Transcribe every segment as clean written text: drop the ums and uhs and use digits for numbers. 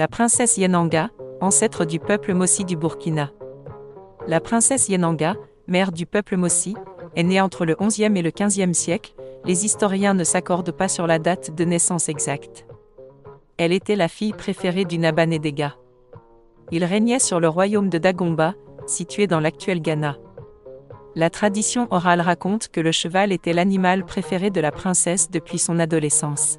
La princesse Yenanga, ancêtre du peuple Mossi du Burkina. La princesse Yenanga, mère du peuple Mossi, est née entre le XIe et le XVe siècle. Les historiens ne s'accordent pas sur la date de naissance exacte. Elle était la fille préférée du Naba Ndega. Il régnait sur le royaume de Dagomba, situé dans l'actuel Ghana. La tradition orale raconte que le cheval était l'animal préféré de la princesse depuis son adolescence.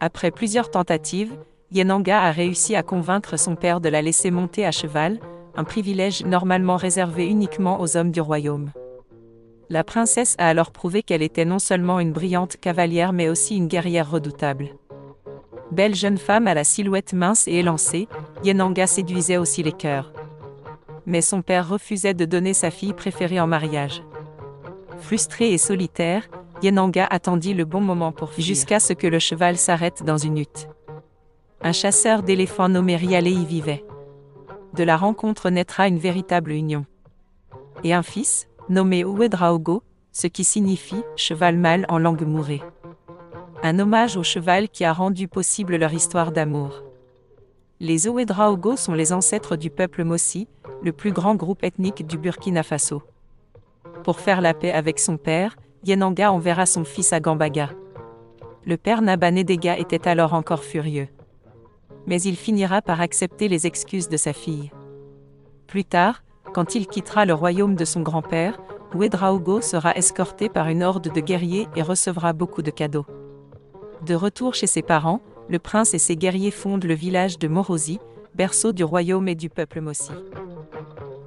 Après plusieurs tentatives, Yenanga a réussi à convaincre son père de la laisser monter à cheval, un privilège normalement réservé uniquement aux hommes du royaume. La princesse a alors prouvé qu'elle était non seulement une brillante cavalière mais aussi une guerrière redoutable. Belle jeune femme à la silhouette mince et élancée, Yenanga séduisait aussi les cœurs. Mais son père refusait de donner sa fille préférée en mariage. Frustrée et solitaire, Yenanga attendit le bon moment pour fuir, jusqu'à ce que le cheval s'arrête dans une hutte. Un chasseur d'éléphants nommé Riale y vivait. De la rencontre naîtra une véritable union. Et un fils, nommé Ouedraogo, ce qui signifie « cheval mâle » en langue mourée. Un hommage au cheval qui a rendu possible leur histoire d'amour. Les Ouedraogo sont les ancêtres du peuple Mossi, le plus grand groupe ethnique du Burkina Faso. Pour faire la paix avec son père, Yenanga enverra son fils à Gambaga. Le père Naba Ndega était alors encore furieux. Mais il finira par accepter les excuses de sa fille. Plus tard, quand il quittera le royaume de son grand-père, Ouedraogo sera escorté par une horde de guerriers et recevra beaucoup de cadeaux. De retour chez ses parents, le prince et ses guerriers fondent le village de Morosi, berceau du royaume et du peuple Mossi.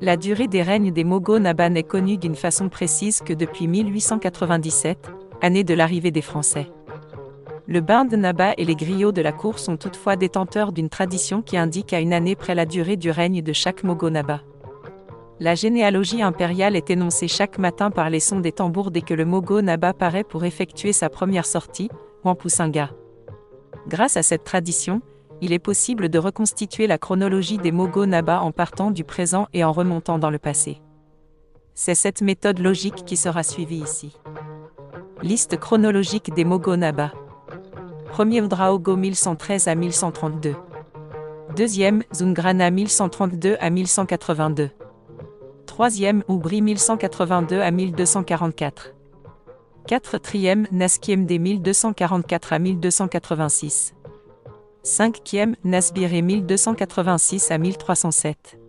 La durée des règnes des Mogo Naba n'est connue d'une façon précise que depuis 1897, année de l'arrivée des Français. Le bain de Naba et les griots de la cour sont toutefois détenteurs d'une tradition qui indique à une année près la durée du règne de chaque Mogo Naba. La généalogie impériale est énoncée chaque matin par les sons des tambours dès que le Mogo Naba paraît pour effectuer sa première sortie, Wampusinga. Grâce à cette tradition, il est possible de reconstituer la chronologie des Mogo Naba en partant du présent et en remontant dans le passé. C'est cette méthode logique qui sera suivie ici. Liste chronologique des Mogo Naba. Premier Ouedraogo 1113 à 1132. Deuxième, Zungrana 1132 à 1182. Troisième, Oubri 1182 à 1244. Quatrième, Naskiemde 1244 à 1286. Cinquième, Nasbiré 1286 à 1307.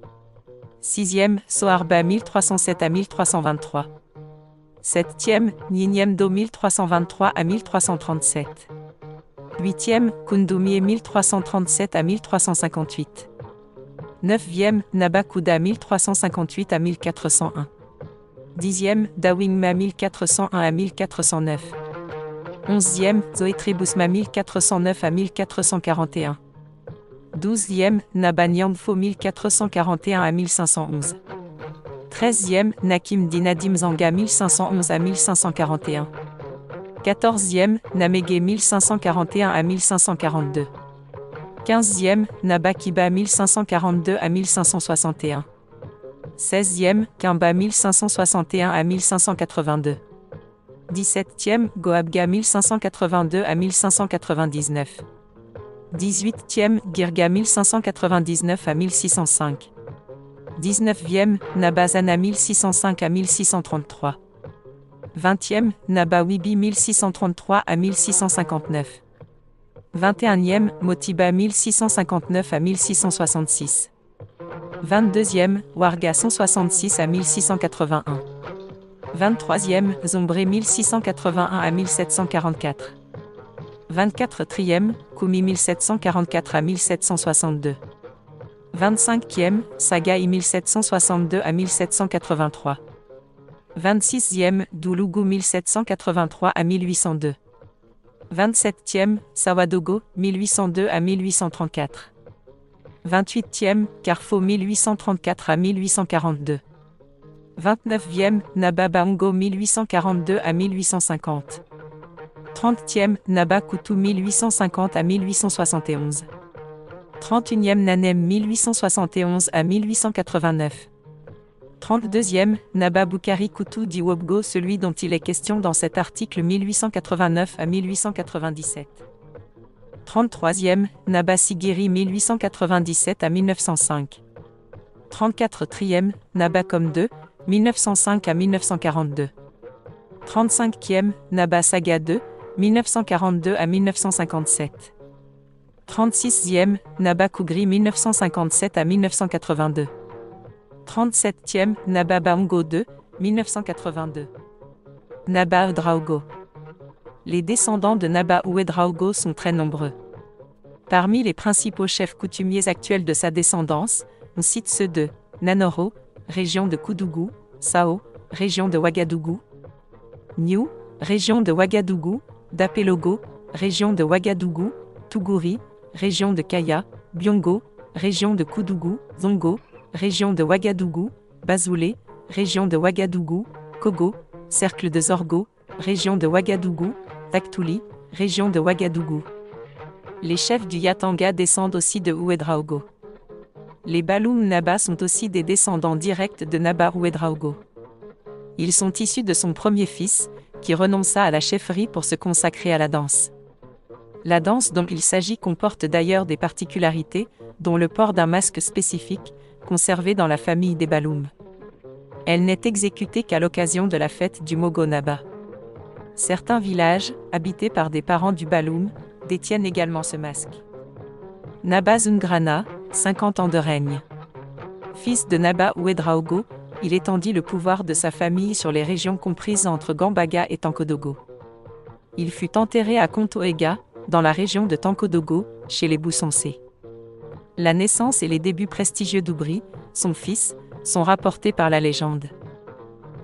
Sixième, Soarba 1307 à 1323. Septième, Ninyemdo 1323 à 1337. Huitième, Kundumié 1337 à 1358. Neuvième, Nabakouda 1358 à 1401. Dixième, Dawingma 1401 à 1409. Onzième, Zoetribusma 1409 à 1441. Douzième, Nabanyandfo 1441 à 1511. Treizième, Nakim Dinadim Zanga 1511 à 1541. Quatorzième, Namege 1541 à 1542. Quinzième, Nabakiba 1542 à 1561. 16e, Kimba 1561 à 1582. 17e, Goabga 1582 à 1599. 18e, Girga 1599 à 1605. 19e, Nabazana 1605 à 1633. 20e, Nabawibi 1633 à 1659. 21e, Motiba 1659 à 1666. 22e, Warga 166 à 1681. 23e, Zombré 1681 à 1744. 24e, Koumi 1744 à 1762. 25e, Sagaï 1762 à 1783. 26e, Doulougou 1783 à 1802. 27e, Sawadogo 1802 à 1834. 28e, Carfo 1834 à 1842. 29e, Nababango 1842 à 1850. 30e, Nabakoutou 1850 à 1871. 31e, Nanem 1871 à 1889. 32e, Nababoukari Koutou d'Iwobgo, celui dont il est question dans cet article 1889 à 1897. 33e, Naba Sigiri 1897 à 1905. 34e, Naba Kom II, 1905 à 1942. 35e, Naba Saga II, 1942 à 1957. 36e, Naba Kougri 1957 à 1982. 37e, Naba Baongo II, 1982. Naba Ouedraogo. Les descendants de Naba Ouedraogo sont très nombreux. Parmi les principaux chefs coutumiers actuels de sa descendance, on cite ceux de Nanoro, région de Koudougou, Sao, région de Ouagadougou, Niou, région de Ouagadougou, Dapelogo, région de Ouagadougou, Tougouri, région de Kaya, Biongo, région de Koudougou, Zongo, région de Ouagadougou, Bazoulé, région de Ouagadougou, Kogo, cercle de Zorgo, région de Ouagadougou, Taktouli, région de Ouagadougou. Les chefs du Yatanga descendent aussi de Ouedraogo. Les Baloum Naba sont aussi des descendants directs de Naba Ouedraogo. Ils sont issus de son premier fils, qui renonça à la chefferie pour se consacrer à la danse. La danse dont il s'agit comporte d'ailleurs des particularités, dont le port d'un masque spécifique, conservé dans la famille des Baloum. Elle n'est exécutée qu'à l'occasion de la fête du Mogo Naba. Certains villages, habités par des parents du Baloum, détiennent également ce masque. Naba Zungrana, 50 ans de règne. Fils de Naba Ouedraogo, il étendit le pouvoir de sa famille sur les régions comprises entre Gambaga et Tankodogo. Il fut enterré à Kontoega, dans la région de Tankodogo, chez les Boussonsé. La naissance et les débuts prestigieux d'Oubri, son fils, sont rapportés par la légende.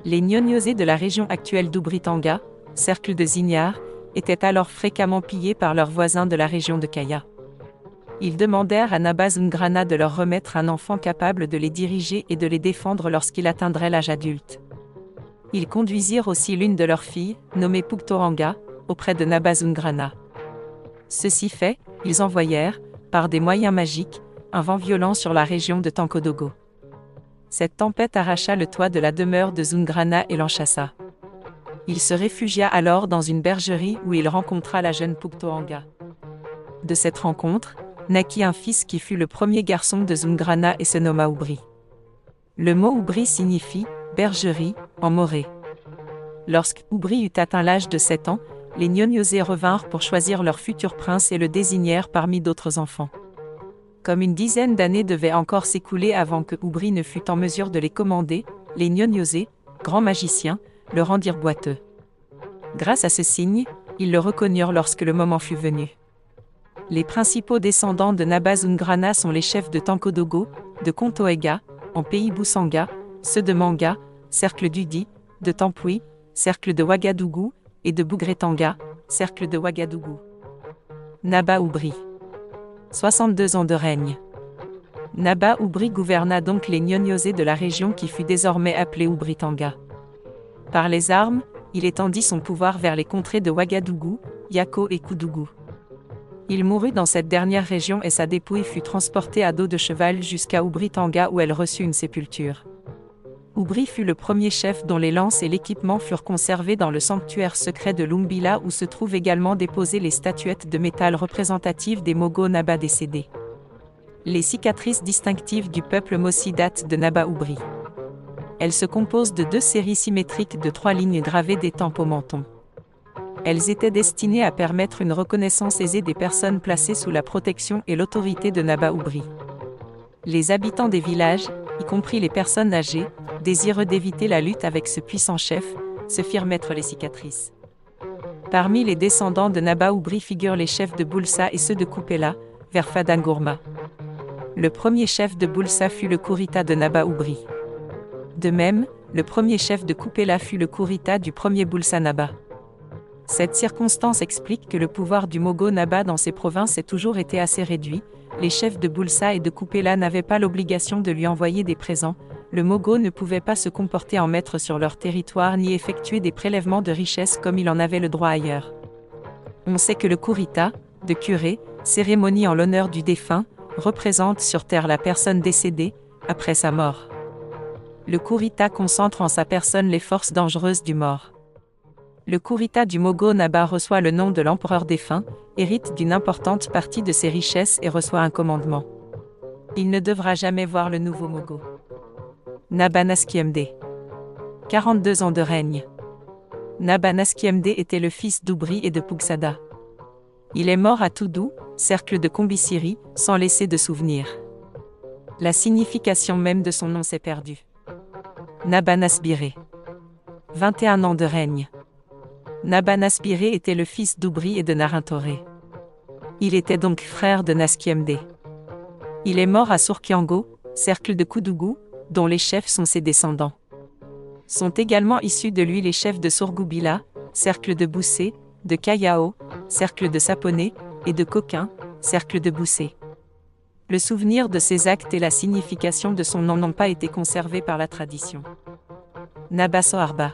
Les Nyonyosé de la région actuelle d'Oubri-Tanga, cercle de Zignard, étaient alors fréquemment pillés par leurs voisins de la région de Kaya. Ils demandèrent à Naba Zungrana de leur remettre un enfant capable de les diriger et de les défendre lorsqu'il atteindrait l'âge adulte. Ils conduisirent aussi l'une de leurs filles, nommée Puktoranga, auprès de Naba Zungrana. Ceci fait, ils envoyèrent, par des moyens magiques, un vent violent sur la région de Tankodogo. Cette tempête arracha le toit de la demeure de Zungrana et l'enchassa. Il se réfugia alors dans une bergerie où il rencontra la jeune Puktoranga. De cette rencontre, naquit un fils qui fut le premier garçon de Zungrana et se nomma Oubri. Le mot Oubri signifie « bergerie » en moré. Lorsque Oubri eut atteint l'âge de 7 ans, les Nyonyosé revinrent pour choisir leur futur prince et le désignèrent parmi d'autres enfants. Comme une dizaine d'années devaient encore s'écouler avant que Oubri ne fût en mesure de les commander, les Nyonyosé, grands magiciens, le rendirent boiteux. Grâce à ce signe, ils le reconnurent lorsque le moment fut venu. Les principaux descendants de Naba Zungrana sont les chefs de Tankodogo, de Kontoega, en pays Boussanga, ceux de Manga, cercle d'Udi, de Tampui, cercle de Ouagadougou, et de Bougretanga, cercle de Ouagadougou. Naba Oubri. 62 ans de règne. Naba Oubri gouverna donc les Nyonyosé de la région qui fut désormais appelée Oubri-Tanga. Par les armes, il étendit son pouvoir vers les contrées de Ouagadougou, Yako et Koudougou. Il mourut dans cette dernière région et sa dépouille fut transportée à dos de cheval jusqu'à Oubri-Tanga où elle reçut une sépulture. Oubri fut le premier chef dont les lances et l'équipement furent conservés dans le sanctuaire secret de Lumbila où se trouvent également déposées les statuettes de métal représentatives des Mogo Naba décédés. Les cicatrices distinctives du peuple Mossi datent de Naba Oubri. Elles se composent de 2 séries symétriques de 3 lignes gravées d'étampes au menton. Elles étaient destinées à permettre une reconnaissance aisée des personnes placées sous la protection et l'autorité de Naba Oubri. Les habitants des villages, y compris les personnes âgées, désireux d'éviter la lutte avec ce puissant chef, se firent mettre les cicatrices. Parmi les descendants de Naba Oubri figurent les chefs de Boulsa et ceux de Koupela, vers Fadangourma. Le premier chef de Boulsa fut le Kourita de Naba Oubri. De même, le premier chef de Koupela fut le Kourita du premier Boulsa Naba. Cette circonstance explique que le pouvoir du Mogo Naba dans ces provinces ait toujours été assez réduit. Les chefs de Boulsa et de Koupela n'avaient pas l'obligation de lui envoyer des présents. Le Mogo ne pouvait pas se comporter en maître sur leur territoire ni effectuer des prélèvements de richesses comme il en avait le droit ailleurs. On sait que le Kourita, de curé, cérémonie en l'honneur du défunt, représente sur terre la personne décédée, après sa mort. Le Kourita concentre en sa personne les forces dangereuses du mort. Le Kurita du Mogo Naba reçoit le nom de l'empereur défunt, hérite d'une importante partie de ses richesses et reçoit un commandement. Il ne devra jamais voir le nouveau Mogo. Naba Naskiemde. 42 ans de règne. Naba Naskiemde était le fils d'Oubri et de Pugsada. Il est mort à Toudou, cercle de Combisiri, sans laisser de souvenir. La signification même de son nom s'est perdue. Naba Nasbiré. 21 ans de règne. Naba Nasbiré était le fils d'Oubri et de Narintoré. Il était donc frère de Naskiemde. Il est mort à Sourkiango, cercle de Koudougou, dont les chefs sont ses descendants. Sont également issus de lui les chefs de Sourgoubila, cercle de Boussé, de Kayao, cercle de Saponé, et de Coquin, cercle de Boussé. Le souvenir de ces actes et la signification de son nom n'ont pas été conservés par la tradition. Naba Soharba.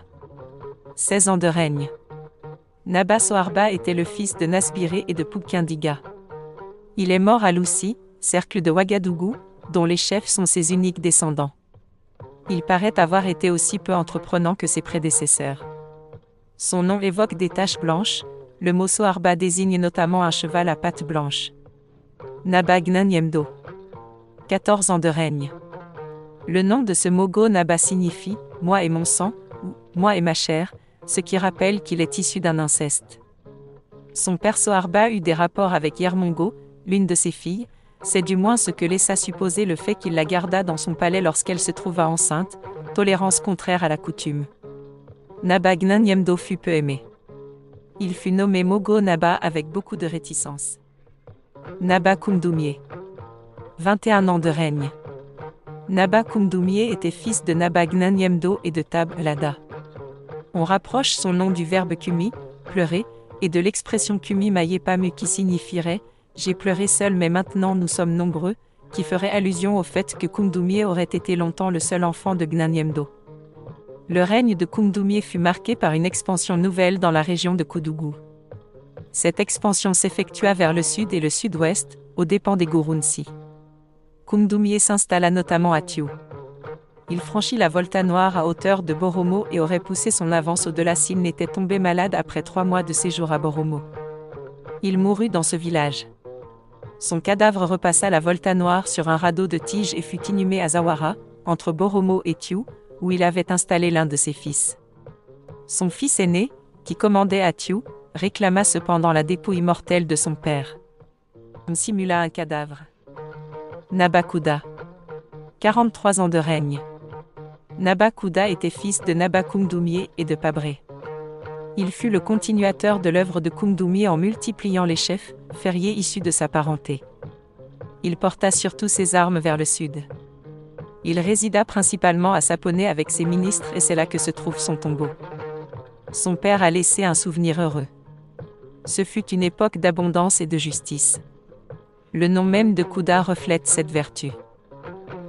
16 ans de règne. Naba Soharba était le fils de Nasbiré et de Pugkindiga. Il est mort à Loussi, cercle de Ouagadougou, dont les chefs sont ses uniques descendants. Il paraît avoir été aussi peu entreprenant que ses prédécesseurs. Son nom évoque des taches blanches, le mot Soharba désigne notamment un cheval à pattes blanches. Naba Gnanyemdo. 14 ans de règne. Le nom de ce Mogo Naba signifie « moi et mon sang » ou « moi et ma chair », ce qui rappelle qu'il est issu d'un inceste. Son père Soharba eut des rapports avec Yermongo, l'une de ses filles, c'est du moins ce que laissa supposer le fait qu'il la garda dans son palais lorsqu'elle se trouva enceinte, tolérance contraire à la coutume. Naba Gnanyemdo fut peu aimé. Il fut nommé Mogo Naba avec beaucoup de réticence. Naba Koumdoumié. 21 ans de règne. Naba Koumdoumié était fils de Naba Gnanyemdo et de Tab Lada. On rapproche son nom du verbe kumi, pleurer, et de l'expression kumi mayepamu qui signifierait « j'ai pleuré seul mais maintenant nous sommes nombreux », qui ferait allusion au fait que Koumdoumié aurait été longtemps le seul enfant de Gnanyemdo. Le règne de Koumdoumié fut marqué par une expansion nouvelle dans la région de Koudougou. Cette expansion s'effectua vers le sud et le sud-ouest, aux dépens des Gurunsi. Koumdoumié s'installa notamment à Thiou. Il franchit la Volta Noire à hauteur de Boromo et aurait poussé son avance au-delà s'il n'était tombé malade après 3 mois de séjour à Boromo. Il mourut dans ce village. Son cadavre repassa la Volta Noire sur un radeau de tige et fut inhumé à Zawara, entre Boromo et Thiou, où il avait installé l'un de ses fils. Son fils aîné, qui commandait à Thiou, réclama cependant la dépouille mortelle de son père. On simula un cadavre. Naba Kouda. 43 ans de règne. Naba Kouda était fils de Naba Koumdoumié et de Pabré. Il fut le continuateur de l'œuvre de Koumdoumié en multipliant les chefs, ferriers issus de sa parenté. Il porta surtout ses armes vers le sud. Il résida principalement à Saponé avec ses ministres et c'est là que se trouve son tombeau. Son père a laissé un souvenir heureux. Ce fut une époque d'abondance et de justice. Le nom même de Kouda reflète cette vertu.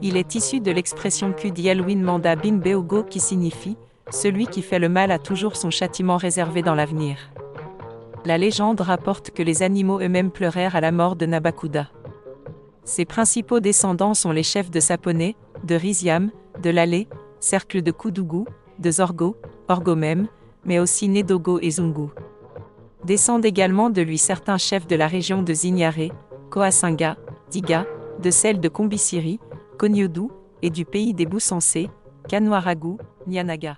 Il est issu de l'expression Kudielwin Manda Bin Beogo qui signifie « celui qui fait le mal a toujours son châtiment réservé dans l'avenir ». La légende rapporte que les animaux eux-mêmes pleurèrent à la mort de Naba Kouda. Ses principaux descendants sont les chefs de Saponé, de Riziam, de Lalé, cercle de Koudougou, de Zorgo, Orgo même, mais aussi Nedogo et Zungu. Descendent également de lui certains chefs de la région de Zignaré, Koasinga, Diga, de celle de Combisiri, Konyodou, et du pays des Bousansé, Kanwaragou, Nyanaga.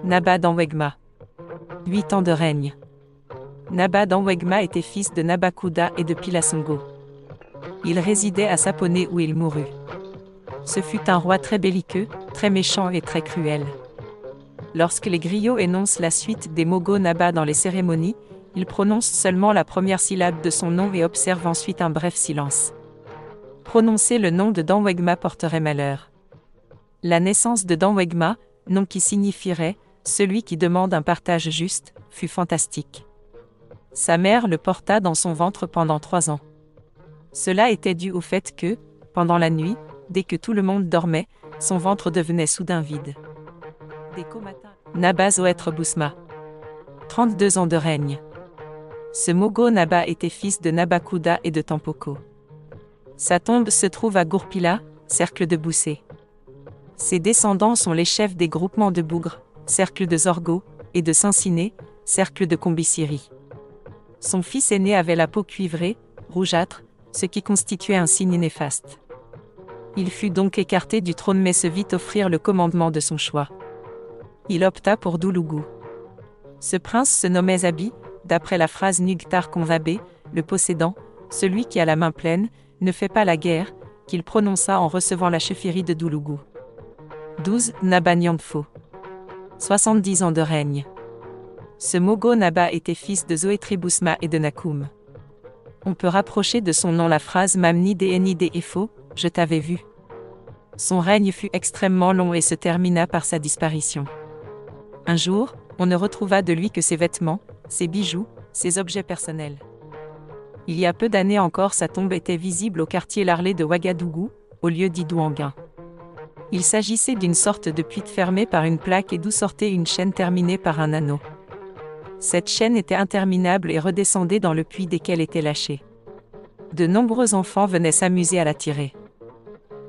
Naba d'Anwegma. 8 ans de règne. Naba d'Anwegma était fils de Naba Kouda et de Pilasongo. Il résidait à Saponé où il mourut. Ce fut un roi très belliqueux, très méchant et très cruel. Lorsque les griots énoncent la suite des Mogo Naba dans les cérémonies, ils prononcent seulement la première syllabe de son nom et observent ensuite un bref silence. Prononcer le nom de Danwegma porterait malheur. La naissance de Danwegma, nom qui signifierait « celui qui demande un partage juste », fut fantastique. Sa mère le porta dans son ventre pendant 3 ans. Cela était dû au fait que, pendant la nuit, dès que tout le monde dormait, son ventre devenait soudain vide. Naba Zoetre Bousma. 32 ans de règne. Ce Mogo Naba était fils de Naba Kouda et de Tampoko. Sa tombe se trouve à Gourpila, cercle de Boussé. Ses descendants sont les chefs des groupements de Bougre, cercle de Zorgo, et de Saint-Ciné, cercle de Combisiri. Son fils aîné avait la peau cuivrée, rougeâtre, ce qui constituait un signe néfaste. Il fut donc écarté du trône mais se vit offrir le commandement de son choix. Il opta pour Doulougou. Ce prince se nommait Zabi, d'après la phrase Nugtar Konvabé, le possédant, celui qui a la main pleine, ne fait pas la guerre, qu'il prononça en recevant la chefferie de Doulougou. 12. Naba Nyandfo. 70 ans de règne. Ce Mogo Naba était fils de Zoétribusma et de Nakoum. On peut rapprocher de son nom la phrase Mamni Deni Efo, je t'avais vu. Son règne fut extrêmement long et se termina par sa disparition. Un jour, on ne retrouva de lui que ses vêtements, ses bijoux, ses objets personnels. Il y a peu d'années encore, sa tombe était visible au quartier Larlé de Ouagadougou, au lieu dit Douanguin. Il s'agissait d'une sorte de puits fermé par une plaque et d'où sortait une chaîne terminée par un anneau. Cette chaîne était interminable et redescendait dans le puits desquels était lâchée. De nombreux enfants venaient s'amuser à la tirer.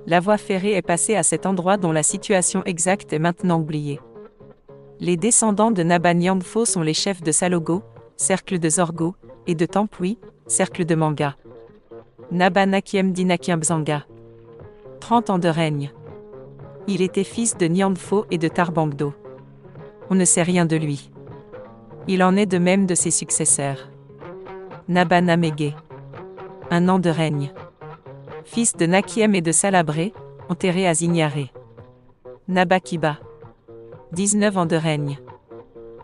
La voie ferrée est passée à cet endroit dont la situation exacte est maintenant oubliée. Les descendants de Naba Nyandfo sont les chefs de Salogo, cercle de Zorgo, et de Tampui, cercle de Manga. Naba Nakiem Dinakiem Bzanga. 30 ans de règne. Il était fils de Nyandfo et de Tarbangdo. On ne sait rien de lui. Il en est de même de ses successeurs. Naba Namege. 1 an de règne. Fils de Nakiem et de Salabré, enterré à Zignaré. Naba Kiba. 19 ans de règne.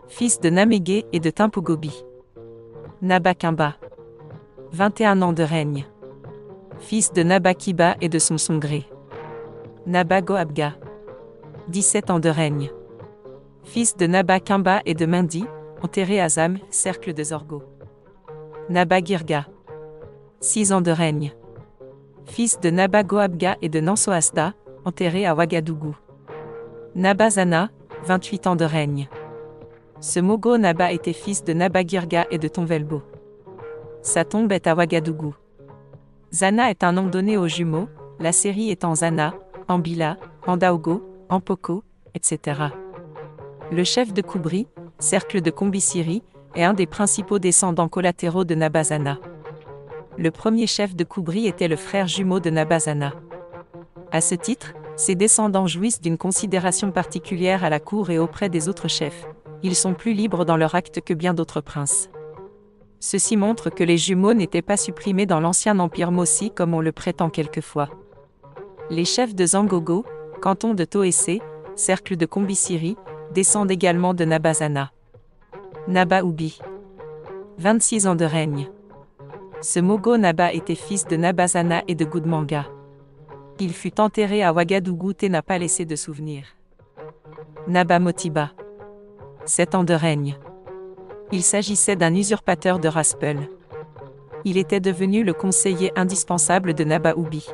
Fils de Namege et de Timpugobi. Naba Kimba. 21 ans de règne. Fils de Naba Kiba et de son Songré. Naba Goabga. 17 ans de règne. Fils de Naba Kimba et de Mindi, enterré à Zam, cercle de Zorgo. Naba Girga. 6 ans de règne. Fils de Naba Goabga et de Nansoasta, enterré à Ouagadougou. Naba Zana, 28 ans de règne. Ce Mogo Naba était fils de Naba Girga et de Tonvelbo. Sa tombe est à Ouagadougou. Zana est un nom donné aux jumeaux, la série étant Zana, Ambila, Andaogo, Ampoko, etc. Le chef de Koubri, cercle de Combisiri, est un des principaux descendants collatéraux de Nabazana. Le premier chef de Koubri était le frère jumeau de Nabazana. À ce titre, ses descendants jouissent d'une considération particulière à la cour et auprès des autres chefs. Ils sont plus libres dans leurs actes que bien d'autres princes. Ceci montre que les jumeaux n'étaient pas supprimés dans l'ancien empire Mossi comme on le prétend quelquefois. Les chefs de Zangogo, canton de Toessé, cercle de Combisiri, descendent également de Nabazana. Naba Oubi. 26 ans de règne. Ce Mogo Naba était fils de Nabazana et de Goudmanga. Il fut enterré à Ouagadougou et n'a pas laissé de souvenir. Naba Motiba. 7 ans de règne. Il s'agissait d'un usurpateur de Raspel. Il était devenu le conseiller indispensable de Naba Oubi.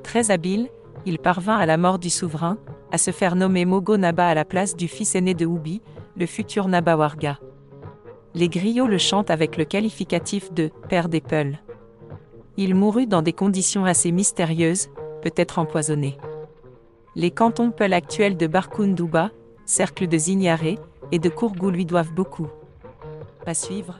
Très habile, il parvint à la mort du souverain, à se faire nommer Mogo Naba à la place du fils aîné de Oubi, le futur Naba Warga. Les griots le chantent avec le qualificatif de « père des Peuls ». Il mourut dans des conditions assez mystérieuses, peut-être empoisonné. Les cantons Peuls actuels de Barkoundouba, cercle de Zignaré, et de Kourgou lui doivent beaucoup. À suivre.